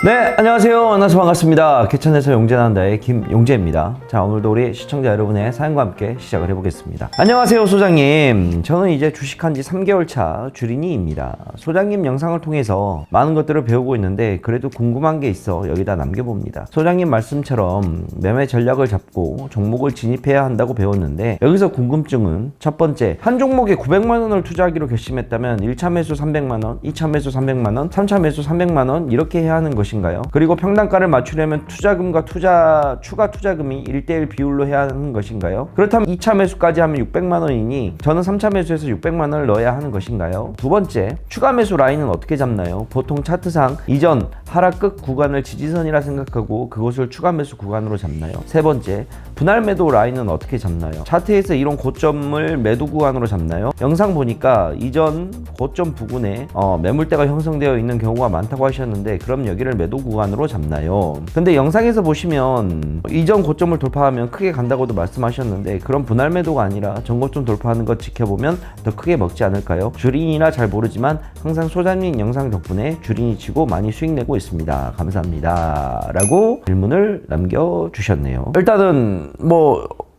네, 안녕하세요. 만나서 반갑습니다. 개천에서 용재난다의 김용재입니다. 자, 오늘도 우리 시청자 여러분의 사연과 함께 시작을 해보겠습니다. 안녕하세요, 소장님. 저는 이제 주식한 지 3개월 차 주린이입니다. 소장님 영상을 통해서 많은 것들을 배우고 있는데 그래도 궁금한 게 있어 여기다 남겨봅니다. 소장님 말씀처럼 매매 전략을 잡고 종목을 진입해야 한다고 배웠는데 여기서 궁금증은 첫 번째, 한 종목에 900만 원을 투자하기로 결심했다면 1차 매수 300만 원, 2차 매수 300만 원, 3차 매수 300만 원 이렇게 해야 하는 것인가요? 그리고 평단가를 맞추려면 투자금과 추가 투자금이 1대1 비율로 해야 하는 것인가요? 그렇다면 2차 매수까지 하면 600만 원이니 저는 3차 매수에서 600만 원을 넣어야 하는 것인가요? 두 번째, 추가 매수 라인은 어떻게 잡나요? 보통 차트상 이전 하락끝 구간을 지지선이라 생각하고 그것을 추가 매수 구간으로 잡나요? 세 번째, 분할 매도 라인은 어떻게 잡나요? 차트에서 이런 고점을 매도 구간으로 잡나요? 영상 보니까 이전 고점 부근에 매물대가 형성되어 있는 경우가 많다고 하셨는데 그럼 여기를 매도 구간으로 잡나요? 근데 영상에서 보시면 이전 고점을 돌파하면 크게 간다고도 말씀하셨는데 그럼 분할 매도가 아니라 전고점 돌파하는 것 지켜보면 더 크게 먹지 않을까요? 주린이라 잘 모르지만 항상 소장님 영상 덕분에 주린이 치고 많이 수익 내고 있습니다. 감사합니다. 라고 질문을 남겨주셨네요. 일단은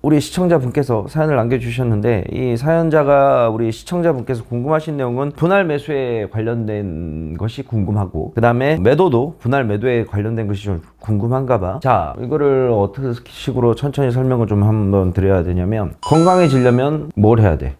우리 시청자분께서 사연을 남겨주셨는데 이 사연자가 우리 시청자분께서 궁금하신 내용은 분할 매수에 관련된 것이 궁금하고 그 다음에 매도도 분할 매도에 관련된 것이 좀 궁금한가 봐. 자, 이거를 어떻게 식으로 천천히 설명을 좀 한번 드려야 되냐면 건강해지려면 뭘 해야 돼?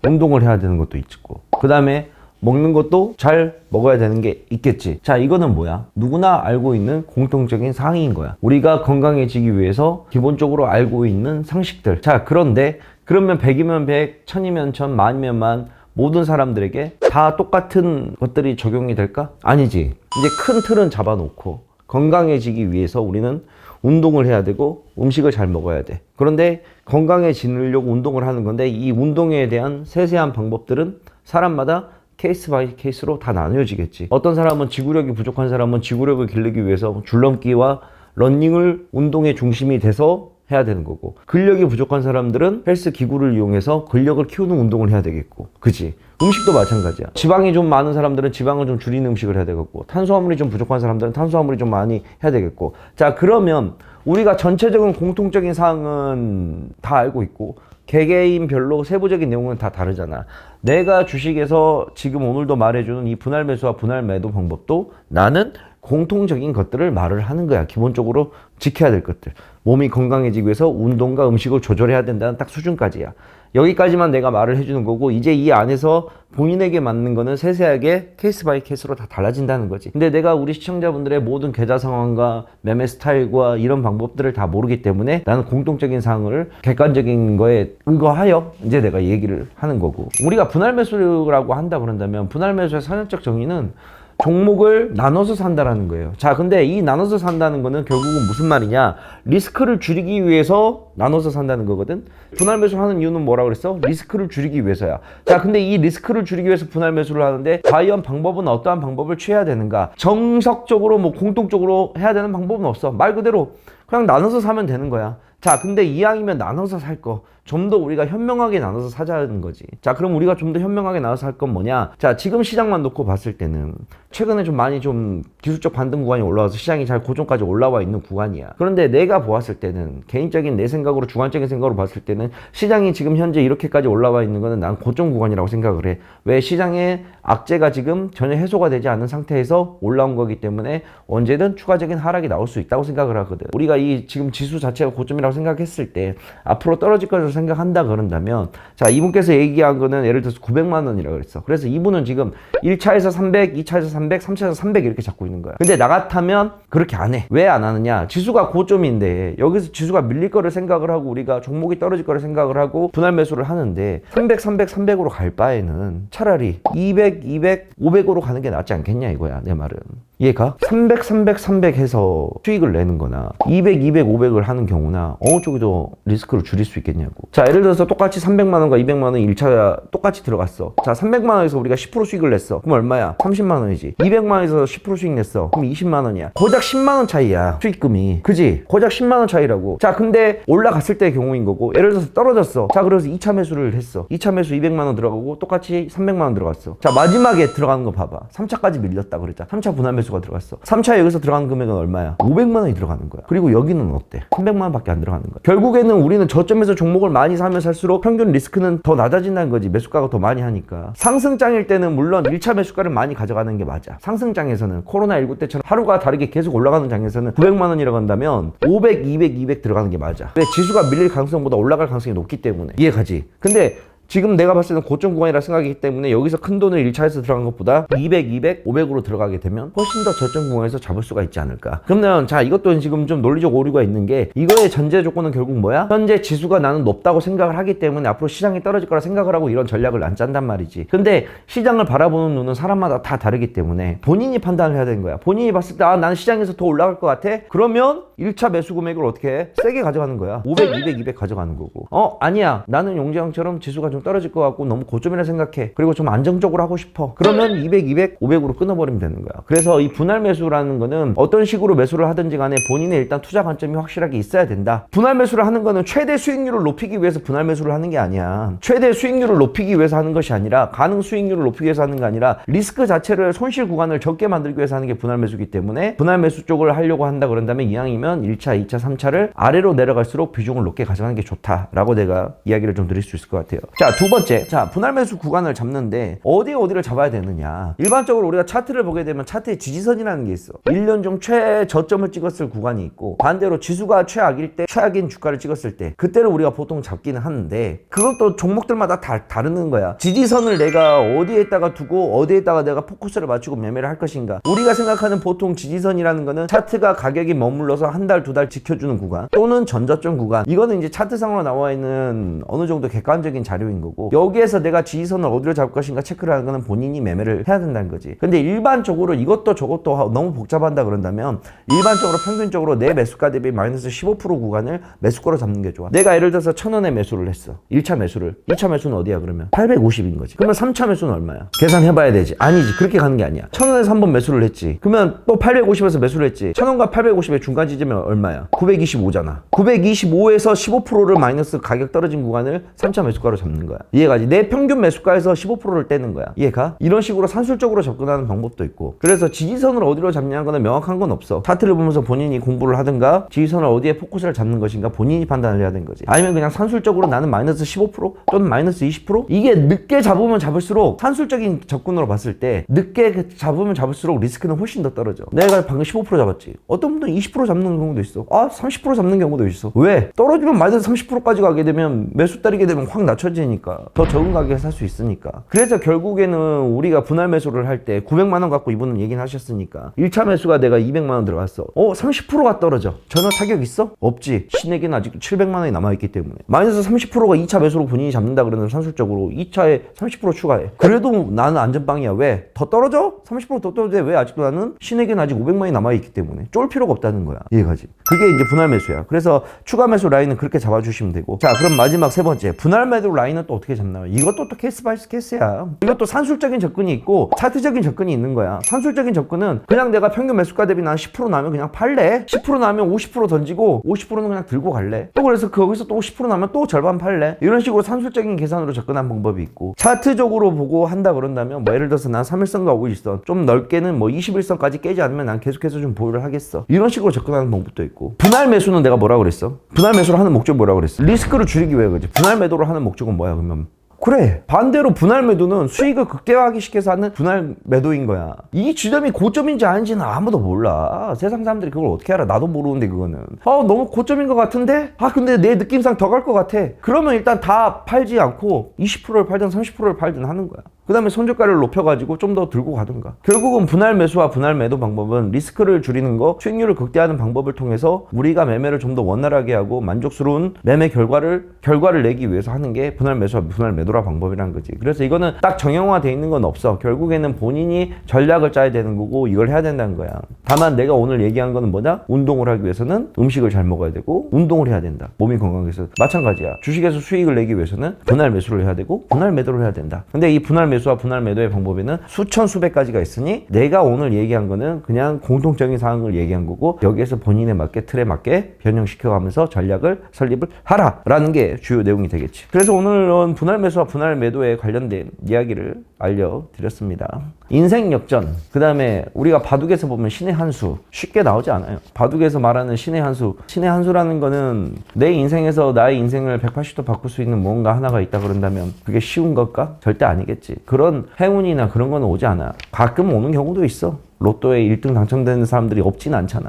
운동을 해야 되는 것도 있고 그 다음에 먹는 것도 잘 먹어야 되는 게 있겠지. 자, 이거는 뭐야? 누구나 알고 있는 공통적인 사항인 거야. 우리가 건강해지기 위해서 기본적으로 알고 있는 상식들. 자, 그런데 그러면 100이면 100, 1000이면 1000, 만이면 만 모든 사람들에게 다 똑같은 것들이 적용이 될까? 아니지. 이제 큰 틀은 잡아놓고 건강해지기 위해서 우리는 운동을 해야 되고 음식을 잘 먹어야 돼. 그런데 건강해지려고 운동을 하는 건데 이 운동에 대한 세세한 방법들은 사람마다 케이스 바이 케이스로 다 나뉘어지겠지. 어떤 사람은 지구력이 부족한 사람은 지구력을 기르기 위해서 줄넘기와 러닝을 운동의 중심이 돼서 해야 되는 거고 근력이 부족한 사람들은 헬스 기구를 이용해서 근력을 키우는 운동을 해야 되겠고 그치? 음식도 마찬가지야. 지방이 좀 많은 사람들은 지방을 좀 줄이는 음식을 해야 되겠고 탄수화물이 좀 부족한 사람들은 탄수화물이 좀 많이 해야 되겠고 자, 그러면 우리가 전체적인 공통적인 사항은 다 알고 있고 개개인별로 세부적인 내용은 다 다르잖아. 내가 주식에서 지금 오늘도 말해주는 이 분할 매수와 분할 매도 방법도 나는 공통적인 것들을 말을 하는 거야. 기본적으로 지켜야 될 것들. 몸이 건강해지기 위해서 운동과 음식을 조절해야 된다는 딱 수준까지야. 여기까지만 내가 말을 해주는 거고 이제 이 안에서 본인에게 맞는 거는 세세하게 케이스 바이 케이스로 다 달라진다는 거지. 근데 내가 우리 시청자분들의 모든 계좌 상황과 매매 스타일과 이런 방법들을 다 모르기 때문에 나는 공통적인 사항을 객관적인 거에 의거하여 이제 내가 얘기를 하는 거고 우리가 분할 매수라고 한다 그런다면 분할 매수의 선언적 정의는 종목을 나눠서 산다라는 거예요. 자, 근데 이 나눠서 산다는 거는 결국은 무슨 말이냐? 리스크를 줄이기 위해서 나눠서 산다는 거거든. 분할 매수를 하는 이유는 뭐라 그랬어? 리스크를 줄이기 위해서야. 자, 근데 이 리스크를 줄이기 위해서 분할 매수를 하는데 과연 방법은 어떠한 방법을 취해야 되는가? 정석적으로 공통적으로 해야 되는 방법은 없어. 말 그대로 그냥 나눠서 사면 되는 거야. 자, 근데 이왕이면 나눠서 살 거. 좀 더 우리가 현명하게 나눠서 사자는 거지. 자, 그럼 우리가 좀 더 현명하게 나눠서 할 건 뭐냐? 자, 지금 시장만 놓고 봤을 때는 최근에 좀 많이 좀 기술적 반등 구간이 올라와서 시장이 잘 고점까지 올라와 있는 구간이야. 그런데 내가 보았을 때는 개인적인 내 생각으로 주관적인 생각으로 봤을 때는 시장이 지금 현재 이렇게까지 올라와 있는 거는 난 고점 구간이라고 생각을 해. 왜? 시장의 악재가 지금 전혀 해소가 되지 않은 상태에서 올라온 거기 때문에 언제든 추가적인 하락이 나올 수 있다고 생각을 하거든. 우리가 이 지금 지수 자체가 고점이라고 생각했을 때 앞으로 떨어질 것을 생각한다 그런다면 자, 이분께서 얘기한 거는 예를 들어서 900만 원이라고 그랬어. 그래서 이분은 지금 1차에서 300, 2차에서 300, 3차에서 300 이렇게 잡고 있는 거야. 근데 나 같으면 그렇게 안 해. 왜 안 하느냐? 지수가 고점인데 여기서 지수가 밀릴 거를 생각을 하고 우리가 종목이 떨어질 거를 생각을 하고 분할 매수를 하는데 300, 300, 300으로 갈 바에는 차라리 200, 200, 500으로 가는 게 낫지 않겠냐 이거야 내 말은. 이해가? 300, 300, 300 해서 수익을 내는 거나 200, 200, 500을 하는 경우나 어느 쪽이 더 리스크를 줄일 수 있겠냐고. 자, 예를 들어서 똑같이 300만 원과 200만 원 1차 똑같이 들어갔어. 자, 300만 원에서 우리가 10% 수익을 냈어. 그럼 얼마야? 30만 원이지. 200만 원에서 10% 수익 냈어. 그럼 20만 원이야. 고작 10만 원 차이야. 수익금이. 그지? 고작 10만 원 차이라고. 자, 근데 올라갔을 때의 경우인 거고 예를 들어서 떨어졌어. 자, 그래서 2차 매수를 했어. 2차 매수 200만 원 들어가고 똑같이 300만 원 들어갔어. 자, 마지막에 들어가는 거 봐봐. 3차까지 밀렸다 그랬잖아. 3차 분할 매수 매수가 들어갔어. 3차 여기서 들어가는 금액은 얼마야? 500만 원이 들어가는 거야. 그리고 여기는 어때? 300만 원밖에 안 들어가는 거야. 결국에는 우리는 저점에서 종목을 많이 사면 살수록 평균 리스크는 더 낮아진다는 거지. 매수가가 더 많이 하니까. 상승장일 때는 물론 1차 매수가를 많이 가져가는 게 맞아. 상승장에서는 코로나19 때처럼 하루가 다르게 계속 올라가는 장에서는 900만 원이라고 한다면 500, 200 들어가는 게 맞아. 왜? 지수가 밀릴 가능성보다 올라갈 가능성이 높기 때문에. 이해가지? 근데 지금 내가 봤을 때는 고점 구간이라 생각이기 때문에 여기서 큰 돈을 1차에서 들어간 것보다 200, 500으로 들어가게 되면 훨씬 더 저점 구간에서 잡을 수가 있지 않을까. 그러면 자, 이것도 지금 좀 논리적 오류가 있는 게, 이거의 전제 조건은 결국 뭐야? 현재 지수가 나는 높다고 생각을 하기 때문에 앞으로 시장이 떨어질 거라 생각을 하고 이런 전략을 안 짠단 말이지. 근데 시장을 바라보는 눈은 사람마다 다 다르기 때문에 본인이 판단을 해야 되는 거야. 본인이 봤을 때 나는 시장에서 더 올라갈 것 같아? 그러면 1차 매수 금액을 어떻게 해? 세게 가져가는 거야. 500, 200 가져가는 거고. 아니야, 나는 용재형처럼 지수가 좀 떨어질 것 같고 너무 고점이라 생각해. 그리고 좀 안정적으로 하고 싶어. 그러면 200, 500으로 끊어버리면 되는 거야. 그래서 이 분할 매수라는 거는 어떤 식으로 매수를 하든지 간에 본인의 일단 투자 관점이 확실하게 있어야 된다. 분할 매수를 하는 거는 최대 수익률을 높이기 위해서 분할 매수를 하는 게 아니야. 최대 수익률을 높이기 위해서 하는 것이 아니라, 가능 수익률을 높이기 위해서 하는 게 아니라 리스크 자체를, 손실 구간을 적게 만들기 위해서 하는 게 분할 매수이기 때문에 분할 매수 쪽을 하려고 한다 그런다면 이왕이면 1차, 2차, 3차를 아래로 내려갈수록 비중을 높게 가져가는 게 좋다라고 내가 이야기를 좀 드릴 수 있을 것 같아요. 자, 두 번째. 자, 분할 매수 구간을 잡는데 어디를 잡아야 되느냐. 일반적으로 우리가 차트를 보게 되면 차트에 지지선이라는 게 있어. 1년 중 최저점을 찍었을 구간이 있고, 반대로 지수가 최악일 때, 최악인 주가를 찍었을 때, 그때를 우리가 보통 잡기는 하는데, 그것도 종목들마다 다르는 거야. 지지선을 내가 어디에다가 두고 어디에다가 내가 포커스를 맞추고 매매를 할 것인가. 우리가 생각하는 보통 지지선이라는 거는 차트가 가격이 머물러서 한 달, 두 달 지켜주는 구간, 또는 전저점 구간. 이거는 이제 차트상으로 나와 있는 어느 정도 객관적인 자료인 거고, 여기에서 내가 지지선을 어디로 잡을 것인가 체크를 하는 거는 본인이 매매를 해야 된다는 거지. 근데 일반적으로 이것도 저것도 너무 복잡한다 그런다면, 일반적으로 평균적으로 내 매수가 대비 마이너스 15% 구간을 매수가로 잡는 게 좋아. 내가 예를 들어서 1,000원에 매수를 했어. 1차 매수를. 2차 매수는 어디야 그러면? 850인 거지. 그러면 3차 매수는 얼마야? 계산해봐야 되지. 아니지. 그렇게 가는 게 아니야. 1,000원에서 한 번 매수를 했지. 그러면 또 850에서 매수를 했지. 1,000원과 850의 중간 지점이 얼마야? 925잖아. 925에서 15%를 마이너스 가격 떨어진 구간을 3차 매수가로 잡는 거야. 이해가지? 내 평균 매수가에서 15%를 떼는 거야. 이해가? 이런 식으로 산술적으로 접근하는 방법도 있고. 그래서 지지선을 어디로 잡냐는 거는 명확한 건 없어. 차트를 보면서 본인이 공부를 하든가, 지지선을 어디에 포커스를 잡는 것인가 본인이 판단을 해야 되는 거지. 아니면 그냥 산술적으로 나는 마이너스 15% 또는 마이너스 20%? 이게 늦게 잡으면 잡을수록, 산술적인 접근으로 봤을 때 늦게 잡으면 잡을수록 리스크는 훨씬 더 떨어져. 내가 방금 15% 잡았지. 어떤 분들은 20% 잡는 경우도 있어. 30% 잡는 경우도 있어. 왜? 떨어지면 마이너스 30%까지 가게 되면, 매수 따르게 되면 확 낮춰지니까 더 적은 가격에 살 수 있으니까. 그래서 결국에는 우리가 분할 매수를 할 때 900만 원 갖고 이분은 얘기는 하셨으니까, 1차 매수가 내가 200만 원 들어갔어. 30%가 떨어져. 전혀 타격 있어? 없지. 신에게는 아직도 700만 원이 남아있기 때문에. 마이너스 30%가 2차 매수로 본인이 잡는다 그러면 산술적으로 2차에 30% 추가해. 그래도 나는 안전빵이야. 왜? 더 떨어져? 30%더 떨어져. 왜? 아직도 나는 신에게는 아직 500만 원이 남아있기 때문에 쫄 필요가 없다는 거야. 이해가지? 그게 이제 분할 매수야. 그래서 추가 매수 라인은 그렇게 잡아주시면 되고. 자, 그럼 마지막 세 번째, 분할 매도 라인은 또 어떻게 잡나요? 이것도 또 케이스 바이 케이스야. 이것도 산술적인 접근이 있고 차트적인 접근이 있는 거야. 산술적인 접근은 그냥 내가 평균 매수가 대비 난 10% 나면 그냥 팔래. 10% 나면 50% 던지고 50%는 그냥 들고 갈래. 또 그래서 거기서 또 10% 나면 또 절반 팔래. 이런 식으로 산술적인 계산으로 접근한 방법이 있고, 차트적으로 보고 한다 그런다면 예를 들어서 난 3일선과 5일선, 좀 넓게는 21선까지 깨지 않으면 난 계속해서 좀 보유를 하겠어. 이런 식으로 접근하는 방법도 있고. 분할 매수는 내가 뭐라 그랬어? 분할 매수를 하는 목적이 뭐라 그랬어? 리스크를 줄이기 위해 그지. 분할 매도를 하는 목적은 뭐야 그러면? 그래, 반대로 분할 매도는 수익을 극대화하기 시켜서 하는 분할 매도인 거야. 이 지점이 고점인지 아닌지는 아무도 몰라. 세상 사람들이 그걸 어떻게 알아? 나도 모르는데 그거는. 너무 고점인 것 같은데? 근데 내 느낌상 더 갈 것 같아. 그러면 일단 다 팔지 않고 20%를 팔든 30%를 팔든 하는 거야. 그 다음에 손절가를 높여가지고 좀 더 들고 가든가. 결국은 분할 매수와 분할 매도 방법은 리스크를 줄이는 거, 수익률을 극대화하는 방법을 통해서 우리가 매매를 좀 더 원활하게 하고 만족스러운 매매 결과를 내기 위해서 하는 게 분할 매수와 분할 매도라 방법이란 거지. 그래서 이거는 딱 정형화되어 있는 건 없어. 결국에는 본인이 전략을 짜야 되는 거고 이걸 해야 된다는 거야. 다만 내가 오늘 얘기한 거는 뭐냐? 운동을 하기 위해서는 음식을 잘 먹어야 되고 운동을 해야 된다. 몸이 건강해서. 마찬가지야. 주식에서 수익을 내기 위해서는 분할 매수를 해야 되고 분할 매도를 해야 된다. 근데 이 분할 매수와 분할 매도의 방법에는 수천 수백 가지가 있으니 내가 오늘 얘기한 거는 그냥 공통적인 사항을 얘기한 거고, 여기에서 본인에 맞게 틀에 맞게 변형시켜가면서 전략을 설립을 하라라는 게 주요 내용이 되겠지. 그래서 오늘은 분할 매수와 분할 매도에 관련된 이야기를 알려드렸습니다. 인생 역전, 그 다음에 우리가 바둑에서 보면 신의 한 수 쉽게 나오지 않아요. 바둑에서 말하는 신의 한 수, 신의 한 수라는 거는 내 인생에서 나의 인생을 180도 바꿀 수 있는 뭔가 하나가 있다 그런다면 그게 쉬운 걸까? 절대 아니겠지. 그런 행운이나 그런 건 오지 않아. 가끔 오는 경우도 있어. 로또에 1등 당첨되는 사람들이 없진 않잖아.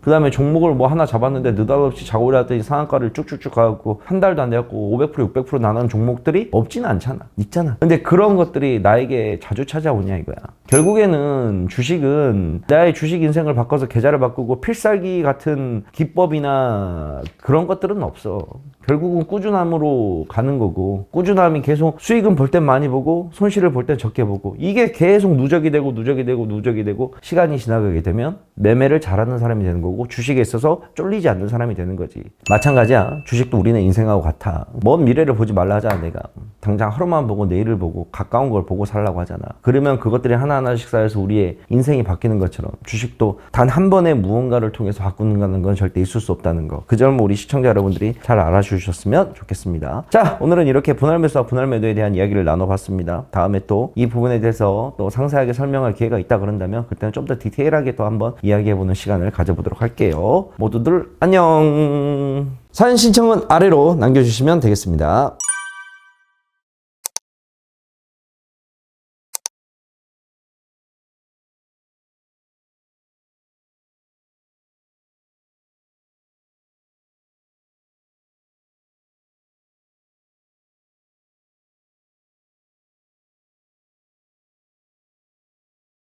그 다음에 종목을 뭐 하나 잡았는데 느닷없이 자고리 하더니 상한가를 쭉쭉쭉 가고 한 달도 안 돼갖고 500% 600% 나가는 종목들이 없진 않잖아. 있잖아. 근데 그런 것들이 나에게 자주 찾아오냐 이거야. 결국에는 주식은 나의 주식 인생을 바꿔서 계좌를 바꾸고 필살기 같은 기법이나 그런 것들은 없어. 결국은 꾸준함으로 가는 거고, 꾸준함이 계속 수익은 볼 땐 많이 보고 손실을 볼 땐 적게 보고, 이게 계속 누적이 되고 시간이 지나가게 되면 매매를 잘하는 사람이 되는 거고, 주식에 있어서 쫄리지 않는 사람이 되는 거지. 마찬가지야. 주식도 우리네 인생하고 같아. 먼 미래를 보지 말라 하잖아. 내가 당장 하루만 보고 내일을 보고 가까운 걸 보고 살라고 하잖아. 그러면 그것들이 하나하나씩 쌓여서 우리의 인생이 바뀌는 것처럼 주식도 단 한 번의 무언가를 통해서 바꾸는 건 절대 있을 수 없다는 거, 그 점을 우리 시청자 여러분들이 잘 알아주셨으면 좋겠습니다. 자, 오늘은 이렇게 분할 매수와 분할 매도에 대한 이야기를 나눠봤습니다. 다음에 또 이 부분에 대해서 또 상세하게 설명할 기회가 있다 그런다면 그때는 좀 더 디테일하게 또 한번 이야기해보는 시간을 가져보도록 할게요. 모두들 안녕. 사연 신청은 아래로 남겨주시면 되겠습니다.